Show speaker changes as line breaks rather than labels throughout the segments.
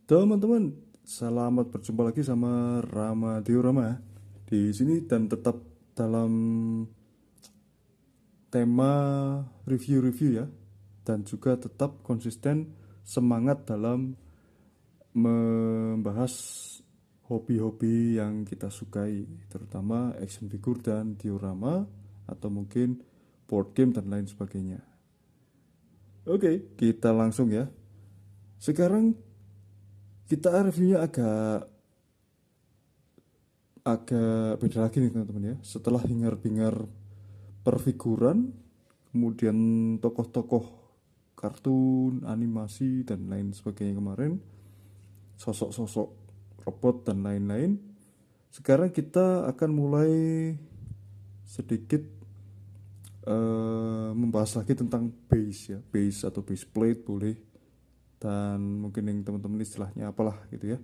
Teman-teman, selamat berjumpa lagi sama Rama Diorama di sini dan tetap dalam tema review-review ya, dan juga tetap konsisten semangat dalam membahas hobi-hobi yang kita sukai, terutama action figure dan diorama atau mungkin board game dan lain sebagainya. Oke, kita langsung ya. Sekarang kita reviewnya agak agak beda lagi nih teman-teman ya. Setelah hingar-bingar perfiguran, kemudian tokoh-tokoh kartun, animasi dan lain sebagainya kemarin, sosok-sosok robot dan lain-lain. Sekarang kita akan mulai sedikit membahas lagi tentang base ya, base atau base plate boleh, dan mungkin yang teman-teman istilahnya apalah gitu ya,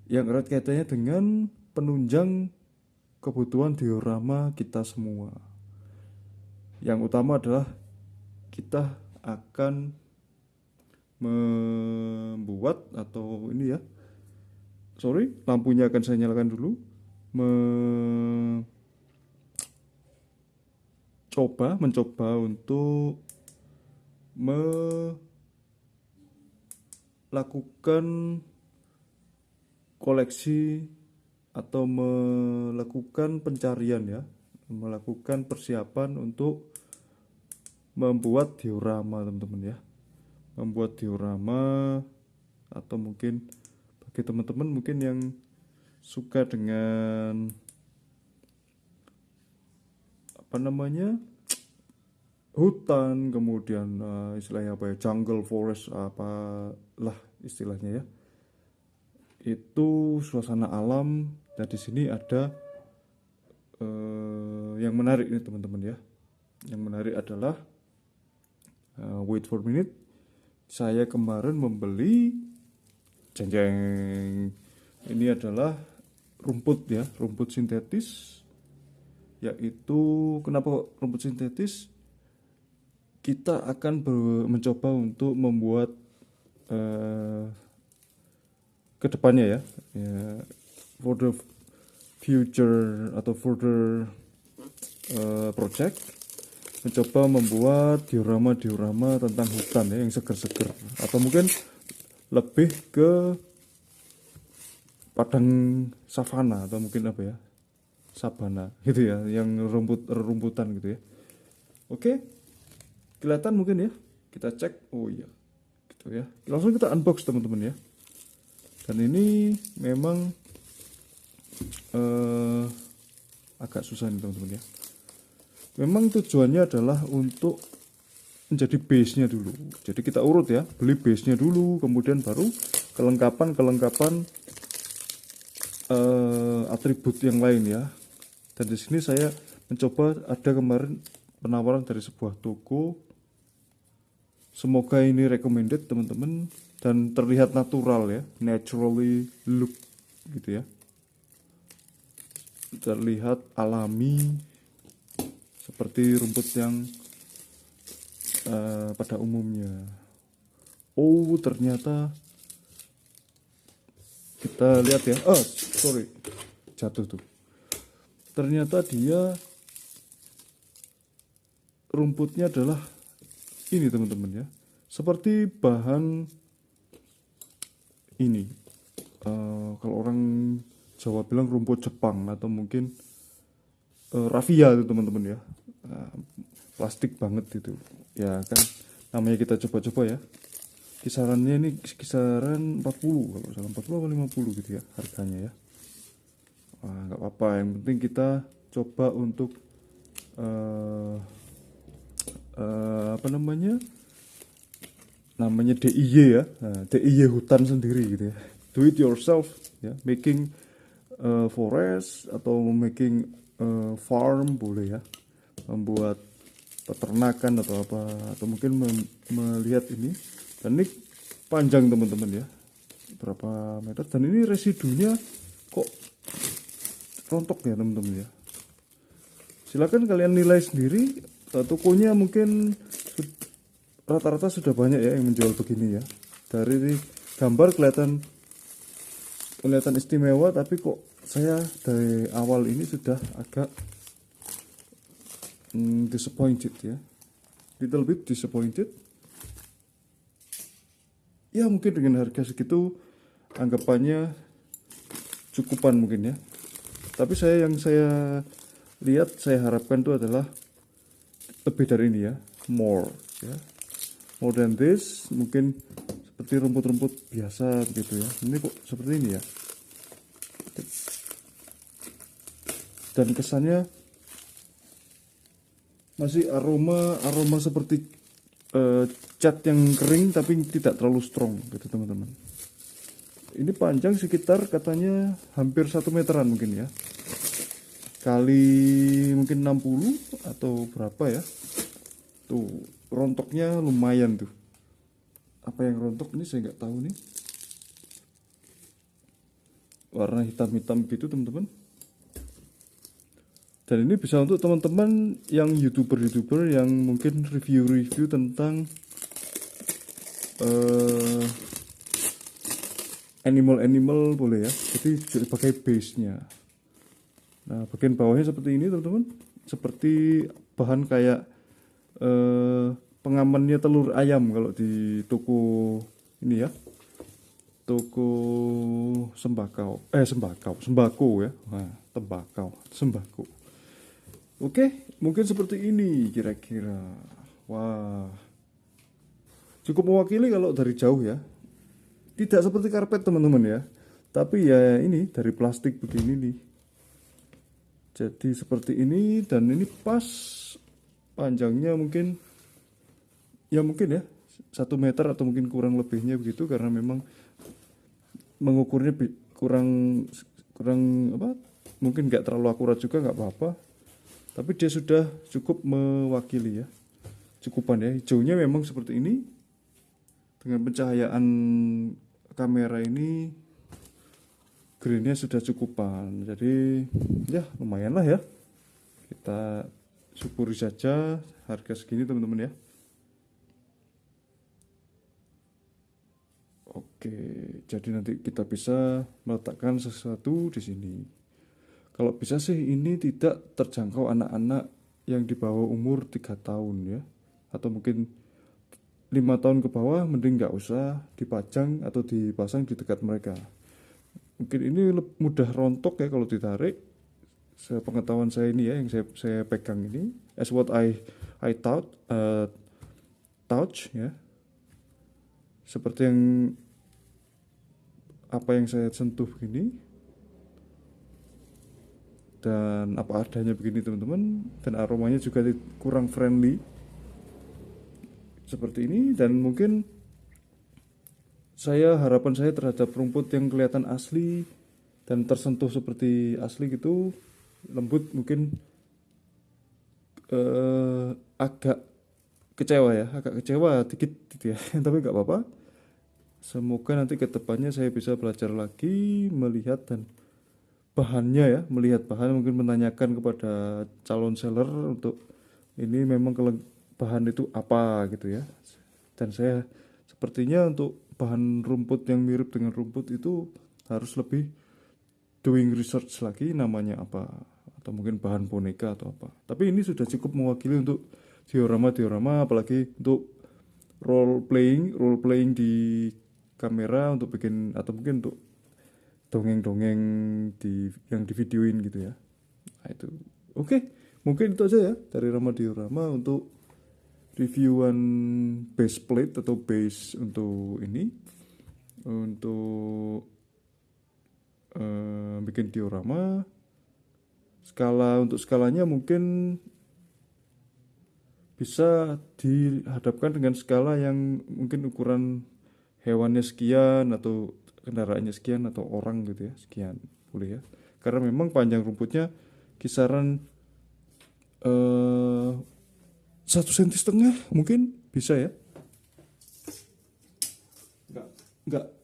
yang erat kaitannya dengan penunjang kebutuhan diorama kita semua. Yang utama adalah kita akan membuat atau ini ya, sorry, lampunya akan saya nyalakan dulu. Mencoba untuk melakukan koleksi atau melakukan pencarian ya, melakukan persiapan untuk membuat diorama teman-teman ya, membuat diorama. Atau mungkin bagi teman-teman mungkin yang suka dengan apa namanya, hutan, kemudian istilahnya apa ya, jungle forest apalah istilahnya ya, itu suasana alam. Dan di sini ada yang menarik nih teman-teman ya. Yang menarik adalah wait for a minute, saya kemarin membeli jeng, ini adalah rumput ya, rumput sintetis. Yaitu kenapa rumput sintetis? Kita akan mencoba untuk membuat kedepannya ya, for the future atau further project, mencoba membuat diorama tentang hutan ya, yang seger-seger, atau mungkin lebih ke padang savana atau mungkin apa ya, sabana gitu ya, yang rumputan gitu ya. Oke, kelihatan mungkin ya, kita cek. Oh iya gitu ya, langsung kita unbox teman-teman ya. Dan ini memang agak susah nih teman-teman ya. Memang tujuannya adalah untuk menjadi base-nya dulu. Jadi kita urut ya, beli base-nya dulu, kemudian baru kelengkapan atribut yang lain ya. Dan di sini saya mencoba, ada kemarin penawaran dari sebuah toko. Semoga ini recommended teman-teman dan terlihat natural ya, naturally look gitu ya, terlihat alami seperti rumput yang pada umumnya. Oh ternyata kita lihat ya, sorry, jatuh tuh. Ternyata dia rumputnya adalah ini teman-teman ya, seperti bahan ini, kalau orang Jawa bilang rumput Jepang, atau mungkin raffia itu teman-teman ya. Plastik banget itu ya kan, namanya kita coba-coba ya. Kisarannya ini kisaran 40, kalau salah 40 atau 50 gitu ya harganya ya. Nggak apa-apa, yang penting kita coba untuk apa namanya DIY ya, DIY hutan sendiri gitu ya, do it yourself ya, making forest atau making farm boleh ya, membuat peternakan atau apa, atau mungkin melihat ini. Dan ini panjang teman-teman ya, berapa meter, dan ini residunya kok rontok ya teman-teman ya. Silakan kalian nilai sendiri. Tokonya mungkin rata-rata sudah banyak ya yang menjual begini ya, dari gambar kelihatan istimewa, tapi kok saya dari awal ini sudah agak disappointed ya, little bit disappointed ya. Mungkin dengan harga segitu anggapannya cukupan mungkin ya, tapi yang saya lihat, saya harapkan itu adalah lebih dari ini ya, more ya, more than this. Mungkin seperti rumput-rumput biasa begitu ya, ini kok seperti ini ya, dan kesannya masih aroma seperti cat yang kering tapi tidak terlalu strong gitu teman-teman. Ini panjang sekitar katanya hampir 1 meteran mungkin ya, kali mungkin 60 atau berapa ya. Tuh rontoknya lumayan tuh. Apa yang rontok ini saya nggak tahu nih, warna hitam-hitam gitu teman-teman. Dan ini bisa untuk teman-teman yang youtuber yang mungkin review tentang animal boleh ya, jadi sebagai base nya. Nah bagian bawahnya seperti ini teman-teman, seperti bahan kayak pengamannya telur ayam kalau di toko ini ya, toko sembako ya. Nah, sembako. Oke, mungkin seperti ini kira-kira. Wah, cukup mewakili kalau dari jauh ya. Tidak seperti karpet teman-teman ya, tapi ya ini dari plastik begini nih. Jadi seperti ini, dan ini pas panjangnya mungkin ya 1 meter atau mungkin kurang lebihnya begitu, karena memang mengukurnya kurang apa, mungkin nggak terlalu akurat juga, nggak apa-apa, tapi dia sudah cukup mewakili ya, cukupan ya. Hijaunya memang seperti ini, dengan pencahayaan kamera ini greennya sudah cukupan, jadi ya lumayan lah ya, kita syukuri saja harga segini teman-teman ya. Oke, jadi nanti kita bisa meletakkan sesuatu di sini. Kalau bisa sih ini tidak terjangkau anak-anak yang di bawah umur 3 tahun ya, atau mungkin 5 tahun ke bawah, mending nggak usah dipajang atau dipasang di dekat mereka. Mungkin ini mudah rontok ya kalau ditarik. Sepengetahuan saya ini ya, yang saya pegang ini, as what I touch ya, seperti apa yang saya sentuh begini, dan apa adanya begini teman-teman, dan aromanya juga kurang friendly seperti ini. Dan mungkin harapan saya terhadap rumput yang kelihatan asli dan tersentuh seperti asli gitu, lembut, mungkin agak kecewa dikit gitu ya. Tapi nggak apa-apa, semoga nanti ke depannya saya bisa belajar lagi melihat dan bahannya ya, melihat bahan, mungkin menanyakan kepada calon seller untuk ini memang bahan itu apa gitu ya. Dan saya sepertinya untuk bahan rumput yang mirip dengan rumput itu harus lebih doing research lagi, namanya apa, atau mungkin bahan boneka atau apa. Tapi ini sudah cukup mewakili untuk diorama, apalagi untuk role playing di kamera, untuk bikin, atau mungkin untuk dongeng-dongeng yang di videoin gitu ya. Nah, itu oke, mungkin itu aja ya dari Rama Diorama untuk reviewan base plate atau base untuk ini, untuk bikin diorama. Untuk skalanya mungkin bisa dihadapkan dengan skala yang mungkin ukuran hewannya sekian, atau kendaraannya sekian, atau orang gitu ya, sekian boleh ya, karena memang panjang rumputnya kisaran 1,5 cm mungkin bisa ya.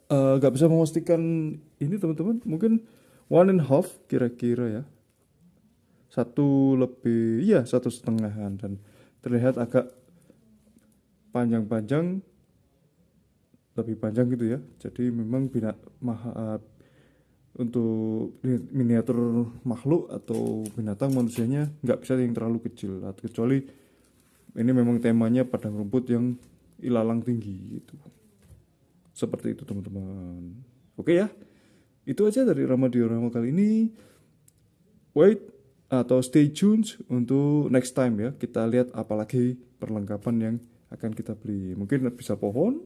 Nggak bisa memastikan ini teman-teman, mungkin 1,5 kira-kira ya, 1,5, dan terlihat agak panjang-panjang, lebih panjang gitu ya. Jadi memang untuk miniatur makhluk atau binatang manusianya nggak bisa yang terlalu kecil, kecuali ini memang temanya padang rumput yang ilalang tinggi gitu. Seperti itu teman-teman. Oke ya, itu aja dari Rama Diorama kali ini. Wait atau stay tuned untuk next time ya. Kita lihat apalagi perlengkapan yang akan kita beli. Mungkin bisa pohon,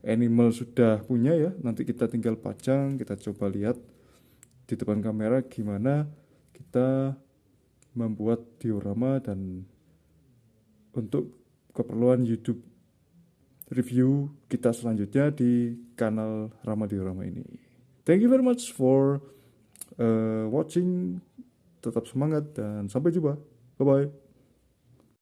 animal sudah punya ya. Nanti kita tinggal pajang, kita coba lihat di depan kamera gimana kita membuat diorama dan untuk keperluan YouTube review kita selanjutnya di kanal Rama Diorama ini. Thank you very much for watching. Tetap semangat dan sampai jumpa. Bye bye.